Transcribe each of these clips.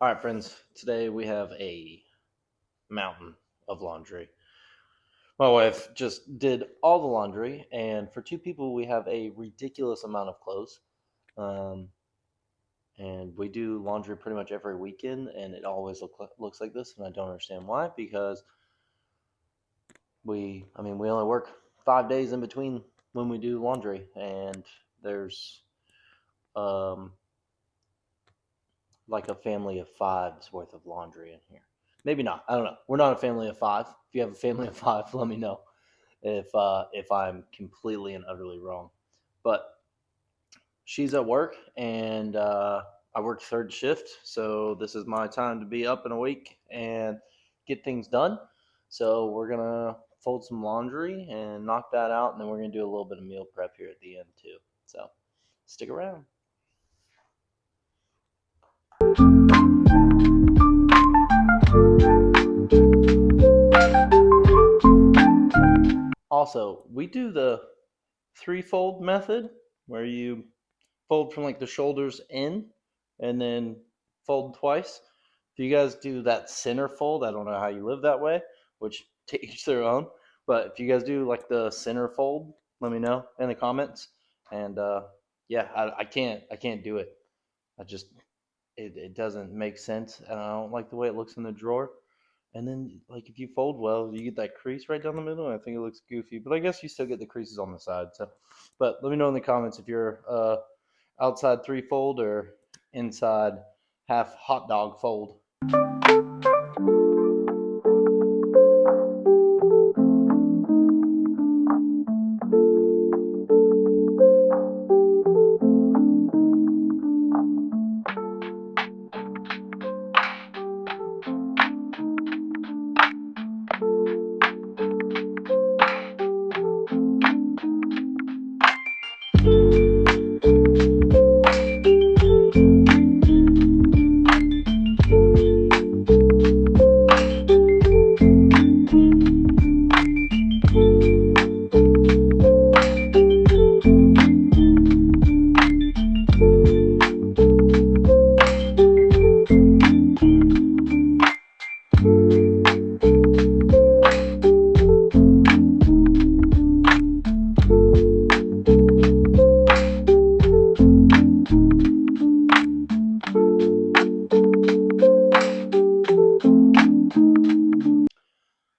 All right, friends. Today we have a mountain of laundry. My wife just did all the laundry, and for two people, we have a ridiculous amount of clothes. Um, and we do laundry pretty much every weekend, and it always looks like this, and I don't understand why. Because we only work 5 days in between when we do laundry, and there's um, like a family of five's worth of laundry in here. Maybe not. I don't know. We're not a family of five. If you have a family of five, let me know if I'm completely and utterly wrong. But she's at work, and I work third shift, so this is my time to be up and awake and get things done. So we're gonna fold some laundry and knock that out, and then we're gonna do a little bit of meal prep here at the end too. So stick around. Also, we do the threefold method where you fold from like the shoulders in and then fold twice. If you guys do that center fold, I don't know how you live that way, which to each their own. But if you guys do like the center fold, let me know in the comments. And yeah, I can't do it. I just it doesn't make sense, and I don't like the way it looks in the drawer. And then, like, if you fold well, you get that crease right down the middle, and I think it looks goofy. But I guess you still get the creases on the side. So, but let me know in the comments if you're outside three fold or inside half hot dog fold.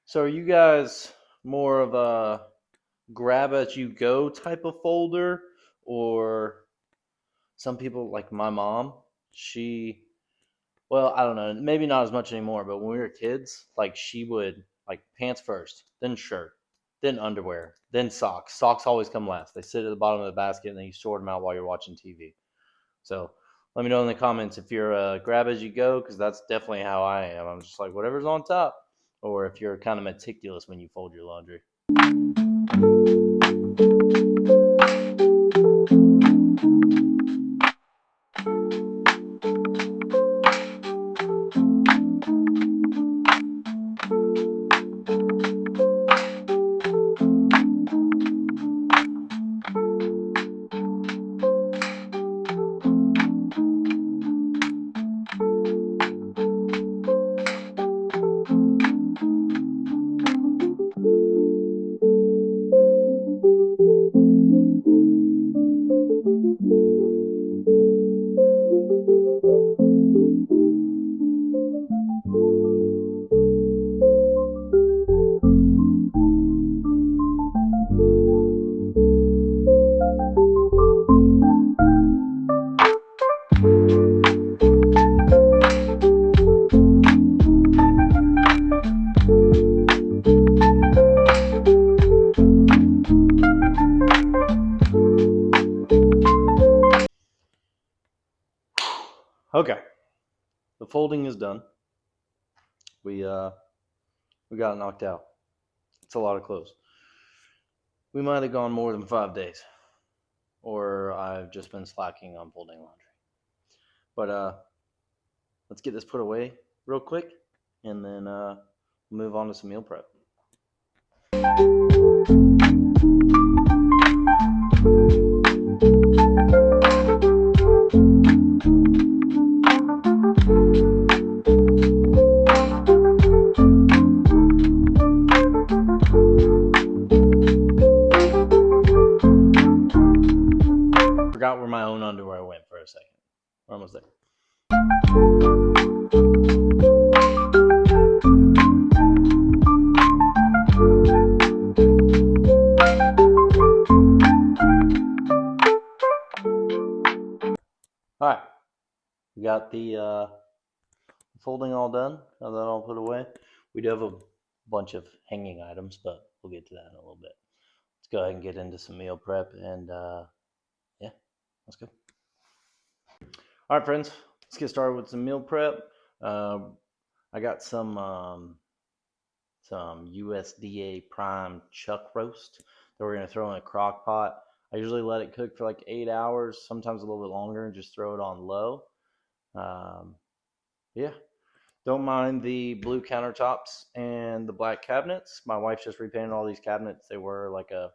So, are you guys more of a grab as you go type of folder, or some people like my mom? She Well, I don't know. Maybe not as much anymore, but when we were kids, like she would like pants first, then shirt, then underwear, then socks. Socks always come last. They sit at the bottom of the basket and then you sort them out while you're watching TV. So let me know in the comments if you're grab as you go, because that's definitely how I am. I'm just like whatever's on top, or if you're kind of meticulous when you fold your laundry. Okay, the folding is done. We uh we got it knocked out. It's a lot of clothes. We might have gone more than 5 days, or I've just been slacking on folding laundry. But let's get this put away real quick, and then move on to some meal prep. we got the folding all done. Got that all put away. We do have a bunch of hanging items, but we'll get to that in a little bit. Let's go ahead and get into some meal prep, and yeah, let's go. All right, friends, let's get started with some meal prep. I got some USDA prime chuck roast that we're gonna throw in a crock pot. I usually let it cook for like 8 hours, sometimes a little bit longer, and just throw it on low. Um, yeah, don't mind the blue countertops and the black cabinets. My wife just repainted all these cabinets. They were like a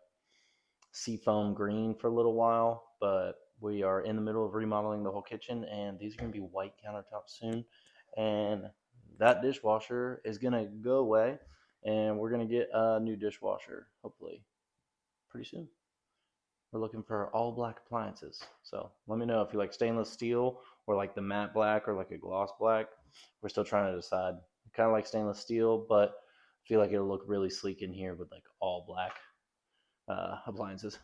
seafoam green for a little while, but we are in the middle of remodeling the whole kitchen, and these are going to be white countertops soon. And that dishwasher is going to go away, and we're going to get a new dishwasher hopefully pretty soon. We're looking for all black appliances. So let me know if you like stainless steel or like the matte black or like a gloss black. We're still trying to decide. I kind of like stainless steel, but I feel like it'll look really sleek in here with like all black appliances.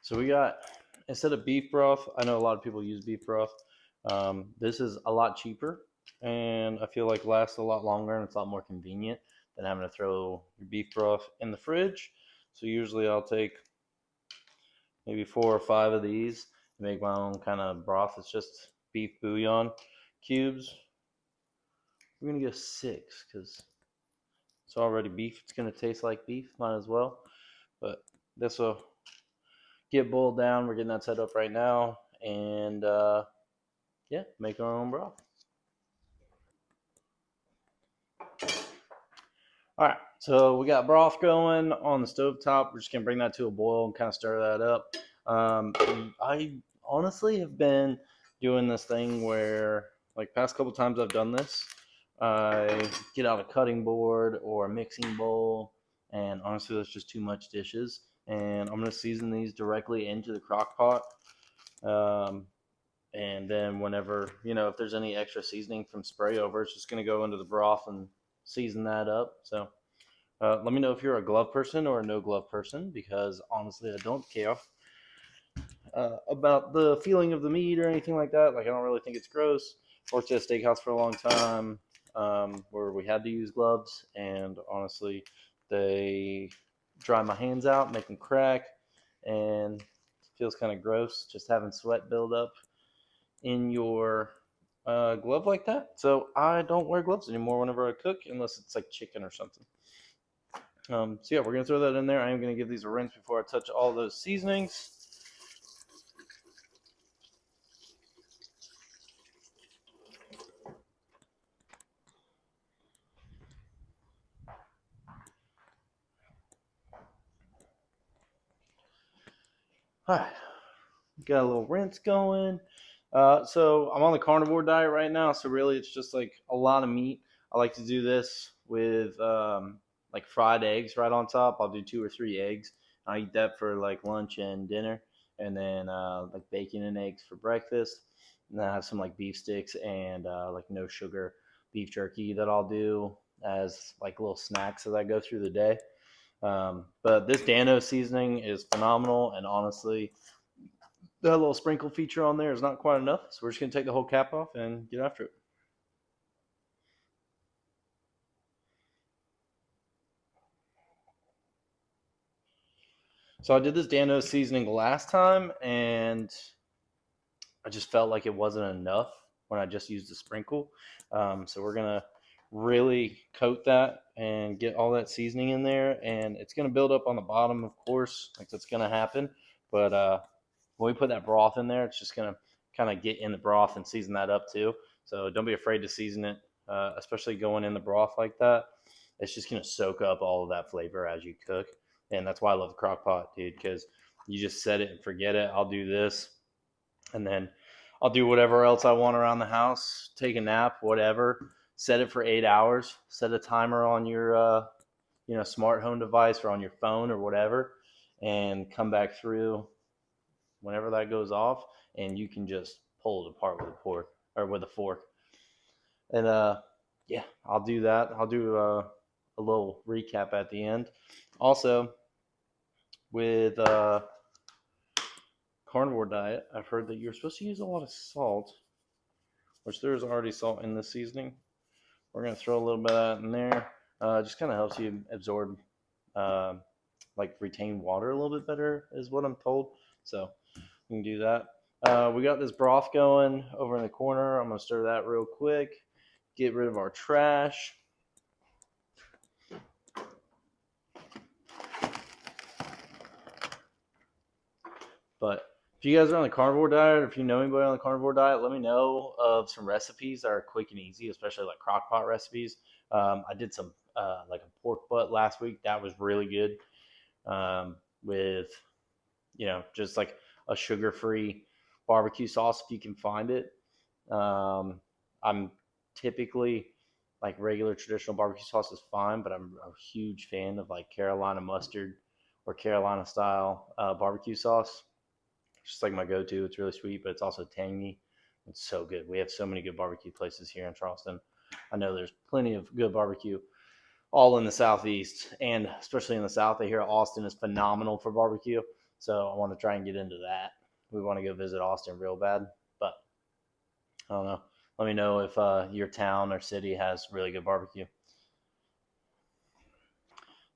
So we got, instead of beef broth, I know a lot of people use beef broth. This is a lot cheaper, and I feel like lasts a lot longer, and it's a lot more convenient than having to throw your beef broth in the fridge. So usually I'll take maybe 4 or 5 of these and make my own kind of broth. It's just beef bouillon cubes. We're gonna go 6 because it's already beef. It's gonna taste like beef, might as well. But this will get boiled down. We're getting that set up right now, and yeah, make our own broth. All right, so we got broth going on the stove top. We're just gonna bring that to a boil and kind of stir that up. I honestly have been doing this thing where, like, past couple times I've done this, I get out a cutting board or a mixing bowl, and honestly, that's just too much dishes. And I'm gonna season these directly into the crock pot. Um, and then whenever, if there's any extra seasoning from spray over, it's just going to go into the broth and season that up. So let me know if you're a glove person or a no glove person, because honestly I don't care about the feeling of the meat or anything like that. Like, I don't really think it's gross. Worked at a steakhouse for a long time, where we had to use gloves, and honestly they dry my hands out, make them crack, and it feels kind of gross just having sweat build up in your glove like that. So I don't wear gloves anymore whenever I cook, unless it's like chicken or something. So yeah, we're gonna throw that in there. I am gonna give these a rinse before I touch all those seasonings. All right, got a little rinse going. So I'm on the carnivore diet right now, so really it's just like a lot of meat. I like to do this with like fried eggs right on top. I'll do 2 or 3 eggs. I eat that for like lunch and dinner, and then like bacon and eggs for breakfast. And then I have some like beef sticks and like no sugar beef jerky that I'll do as like little snacks as I go through the day. But this Dano seasoning is phenomenal, and honestly, that little sprinkle feature on there is not quite enough. So we're just gonna take the whole cap off and get after it. So I did this Dano seasoning last time, and I just felt like it wasn't enough when I just used the sprinkle. So we're gonna really coat that and get all that seasoning in there, and it's gonna build up on the bottom, of course, like that's gonna happen. But when we put that broth in there, it's just gonna kind of get in the broth and season that up too. So don't be afraid to season it, especially going in the broth like that. It's just gonna soak up all of that flavor as you cook, and that's why I love the crock pot, dude, because you just set it and forget it. I'll do this, and then I'll do whatever else I want around the house, take a nap, whatever. Set it for 8 hours. Set a timer on your smart home device or on your phone or whatever, and come back through whenever that goes off, and you can just pull it apart with a fork or with a fork. And yeah, I'll do that. I'll do a little recap at the end. Also, with carnivore diet, I've heard that you're supposed to use a lot of salt, which there's already salt in this seasoning. We're gonna throw a little bit of that in there. Just kind of helps you absorb, uh, like retain water a little bit better, is what I'm told. So we can do that. We got this broth going over in the corner. I'm gonna stir that real quick. Get rid of our trash. But if you guys are on the carnivore diet, or if you know anybody on the carnivore diet, let me know of some recipes that are quick and easy, especially like crockpot recipes. I did some like a pork butt last week. That was really good, with just like a sugar-free barbecue sauce if you can find it. I'm typically like regular traditional barbecue sauce is fine, but I'm a huge fan of like Carolina mustard or Carolina style barbecue sauce. It's just like my go-to. It's really sweet, but it's also tangy. It's so good. We have so many good barbecue places here in Charleston. I know there's plenty of good barbecue all in the southeast, and especially in the south. I hear Austin is phenomenal for barbecue, so I want to try and get into that. We want to go visit Austin real bad, but I don't know. Let me know if your town or city has really good barbecue.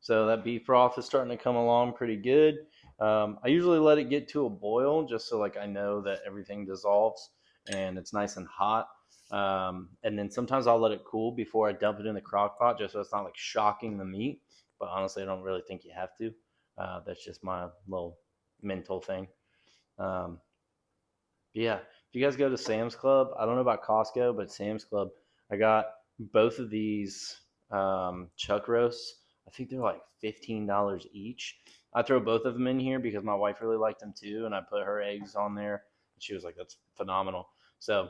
So that beef broth is starting to come along pretty good. I usually let it get to a boil just so like I know that everything dissolves and it's nice and hot. And then sometimes I'll let it cool before I dump it in the crock pot just so it's not like shocking the meat. But honestly, I don't really think you have to. That's just my little mental thing. Um, yeah, if you guys go to Sam's Club, I don't know about Costco, but Sam's Club, I got both of these chuck roasts. I think they're like $15 each. I throw both of them in here because my wife really liked them too, and I put her eggs on there, and she was like, "That's phenomenal." So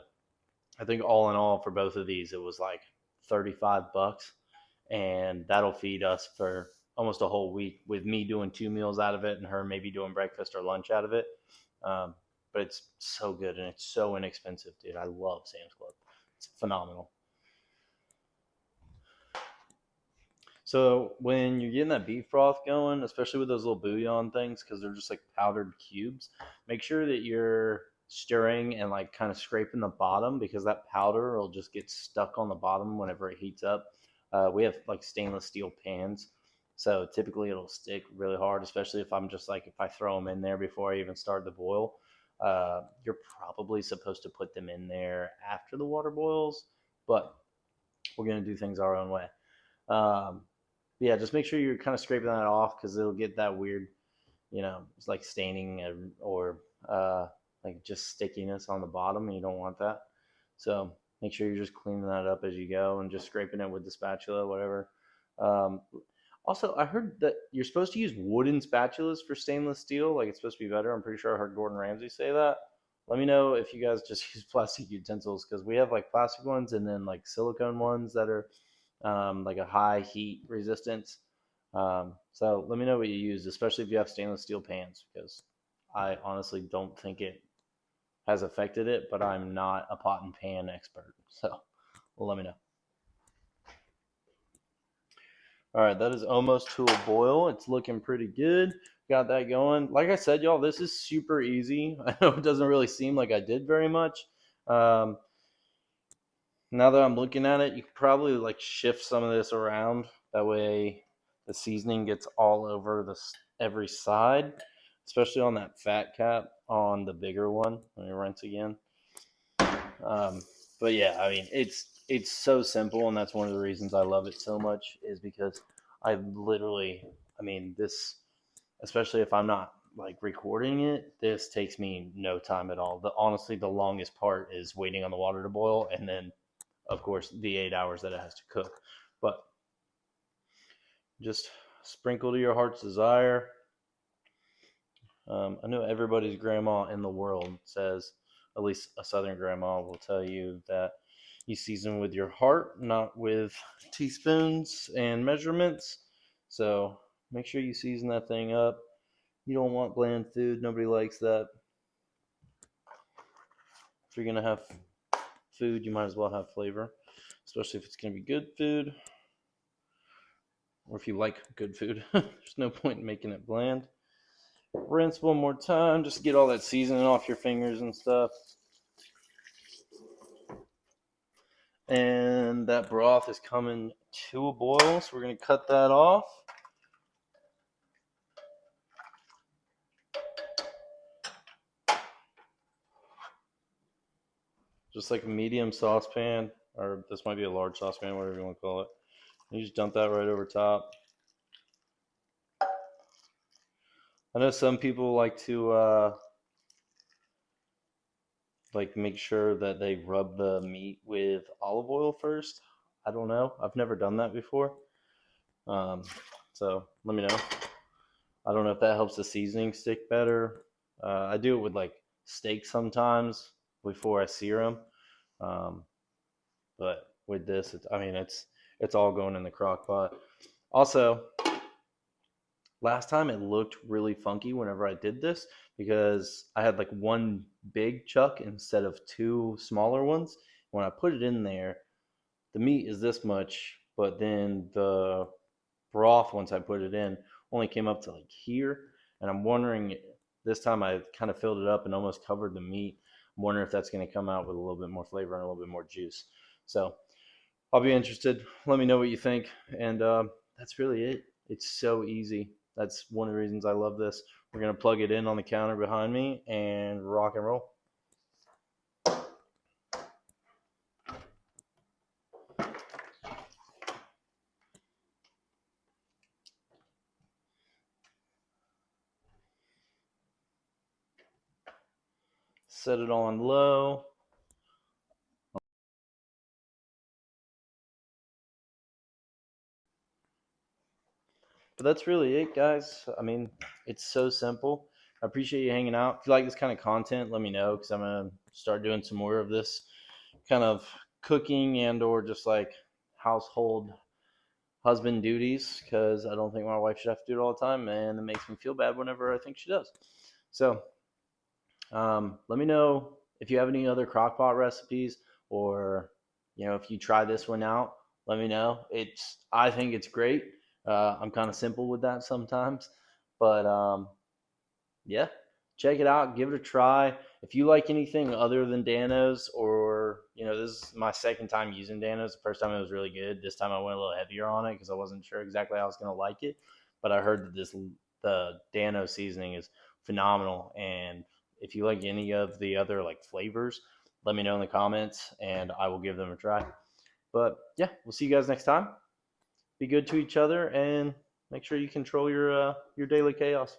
I think all in all for both of these, it was like $35, and that'll feed us for almost a whole week with me doing 2 meals out of it and her maybe doing breakfast or lunch out of it. Um, but it's so good and it's so inexpensive, dude. I love Sam's Club. It's phenomenal. So when you're getting that beef broth going, especially with those little bouillon things, because they're just like powdered cubes, make sure that you're stirring and like kind of scraping the bottom because that powder will just get stuck on the bottom whenever it heats up. We have like stainless steel pans, so typically it'll stick really hard, especially if I'm just like if I throw them in there before I even start the boil. You're probably supposed to put them in there after the water boils, but we're gonna do things our own way. Um, yeah, just make sure you're kind of scraping that off because it'll get that weird, it's like staining or like just stickiness on the bottom, and you don't want that. So make sure you're just cleaning that up as you go and just scraping it with the spatula, whatever. Um, Also, I heard that you're supposed to use wooden spatulas for stainless steel. Like it's supposed to be better. I'm pretty sure I heard Gordon Ramsay say that. Let me know if you guys just use plastic utensils because we have like plastic ones and then like silicone ones that are like a high heat resistance. So let me know what you use, especially if you have stainless steel pans, because I honestly don't think it has affected it, but I'm not a pot and pan expert. So let me know. All right, that is almost to a boil. It's looking pretty good. Got that going. Like I said, y'all, this is super easy. I know it doesn't really seem like I did very much. Um, Now that I'm looking at it, you could probably like shift some of this around. That way, the seasoning gets all over every side, especially on that fat cap on the bigger one. Let me rinse again. Um, but yeah, I mean, it's so simple, and that's one of the reasons I love it so much is because I literally, I mean, this, especially if I'm not like recording it, this takes me no time at all. Honestly, the longest part is waiting on the water to boil, and then of course the 8 hours that it has to cook. But just sprinkle to your heart's desire. I know everybody's grandma in the world says, at least a Southern grandma will tell you that you season with your heart, not with teaspoons and measurements. So make sure you season that thing up. You don't want bland food. Nobody likes that. If you're going to have food, you might as well have flavor. especially if it's going to be good food, or if you like good food. There's no point in making it bland. Rinse one more time, just get all that seasoning off your fingers and stuff. And that broth is coming to a boil, so we're going to cut that off. Just like a medium saucepan, or this might be a large saucepan, whatever you want to call it. You just dump that right over top. I know some people like to like make sure that they rub the meat with olive oil first. I don't know. I've never done that before. So let me know. I don't know if that helps the seasoning stick better. I do it with like steak sometimes before I sear them. But with this, it's all going in the crock pot. Also, last time it looked really funky whenever I did this because I had like one big chuck instead of two smaller ones. When I put it in there, the meat is this much, but then the broth, once I put it in, only came up to like here. And I'm wondering, this time I kind of filled it up and almost covered the meat. I'm wondering if that's going to come out with a little bit more flavor and a little bit more juice. So I'll be interested. Let me know what you think. And that's really it. It's so easy. That's one of the reasons I love this. We're going to plug it in on the counter behind me and rock and roll. Set it on low. But that's really it, guys. I mean, it's so simple. I appreciate you hanging out. If you like this kind of content, let me know because I'm going to start doing some more of this kind of cooking and or just like household husband duties because I don't think my wife should have to do it all the time, and it makes me feel bad whenever I think she does. So let me know if you have any other crockpot recipes, or if you try this one out. Let me know. I think it's great. I'm kind of simple with that sometimes, but yeah, check it out. Give it a try. If you like anything other than Danos, or this is my second time using Danos. The first time it was really good. This time I went a little heavier on it because I wasn't sure exactly how I was going to like it. But I heard that the Dano seasoning is phenomenal, and if you like any of the other like flavors, let me know in the comments, and I will give them a try. But yeah, we'll see you guys next time. Be good to each other, and make sure you control your daily chaos.